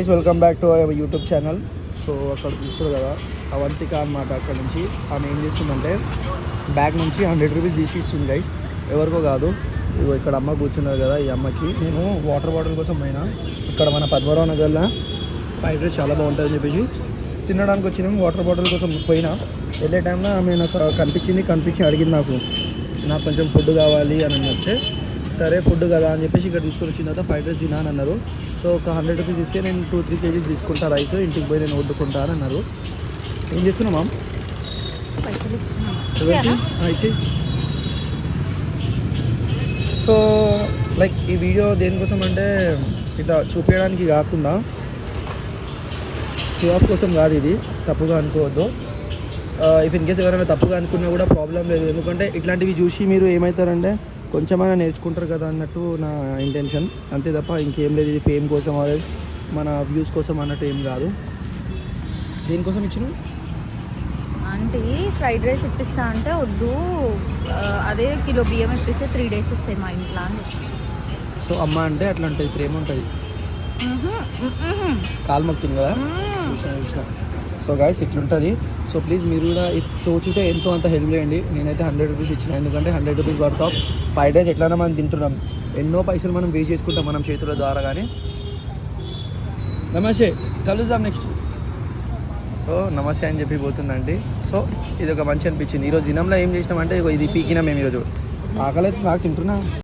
Welcome back to our YouTube channel. So అక్కడ చూస్తారు కదా అవంతిక అన్నమాట. అక్కడ నుంచి ఆమె ఏం చేస్తుందంటే బ్యాగ్ నుంచి 100 రూపీస్ తీసి ఇస్తుంది గైస్. ఎవరికో కాదు, ఇగో ఇక్కడ అమ్మ కూర్చున్నారు కదా, ఈ అమ్మకి నేను వాటర్ బాటిల్ కోసం పోయినా. ఇక్కడ మన పద్మరావు నగర్లో ఫ్రైడ్ రైస్ చాలా బాగుంటుందని చెప్పేసి తినడానికి వచ్చినాము. వాటర్ బాటిల్ కోసం పోయినా. వెళ్ళే టైంలో ఆమె నాకు కనిపించి అడిగింది నాకు కొంచెం ఫుడ్ కావాలి అని చెప్తే సరే ఫుడ్ కదా అని చెప్పేసి ఇక్కడ తీసుకొని వచ్చిన తర్వాత ఫ్రైడ్ రైస్ తినా అని అన్నారు. సో ఒక 100 రూపీస్ ఇస్తే నేను 2-3 కేజీస్ తీసుకుంటా రైస్, ఇంటికి పోయి నేను వండుకుంటా అని అన్నారు. ఏం చేస్తున్నావు మామ్? ఇచ్చి. సో లైక్ ఈ వీడియో దేనికోసం అంటే ఇట్లా చూపించడానికి కాకుండా షో ఆఫ్ కోసం కాదు, ఇది తప్పుగా అనుకోవద్దు. ఇఫ్ ఇన్ కేసు ఎవరైనా తప్పుగా అనుకున్నా కూడా ప్రాబ్లం లేదు, ఎందుకంటే ఇట్లాంటివి చూసి మీరు ఏమవుతారంటే కొంచెమైనా నేర్చుకుంటారు కదా అన్నట్టు నా ఇంటెన్షన్, అంతే తప్ప ఇంకేం లేదు. ఇది ఫేమ్ కోసం మన వ్యూస్ కోసం అన్నట్టు ఏం కాదు. దేనికోసం ఇచ్చిన ఆంటీ ఫ్రైడ్ రైస్ ఇప్పిస్తా అంటే వద్దు, అదే కిలో బియ్యం ఇప్పిస్తే 3 days వస్తాయి మా ఇంట్లో అని. సో అమ్మ అంటే అట్లా ఉంటుంది, ప్రేమ ఉంటుంది. కాలు మొక్కింది కదా. సో గాయస్ ఇట్లుంటుంది. సో ప్లీజ్ మీరు కూడా తోచితే ఎంతో అంత హెల్ప్ చేయండి. నేనైతే 100 రూపీస్ ఇచ్చిన, ఎందుకంటే 100 rupees worth of fried rice ఎట్లైనా మనం తింటున్నాం. ఎన్నో పైసలు మనం వేస్ట్ చేసుకుంటాం మనం చేతుల ద్వారా. కానీ నమస్తే, కలుద్దాం నెక్స్ట్. సో నమస్తే అని చెప్పి పోతుందండి. సో ఇది ఒక మంచి అనిపించింది. ఈరోజు దినంలో ఏం చేసినామంటే ఇది పీకినా మేము ఈరోజు. ఆకలి అయితే నాకు తింటున్నా.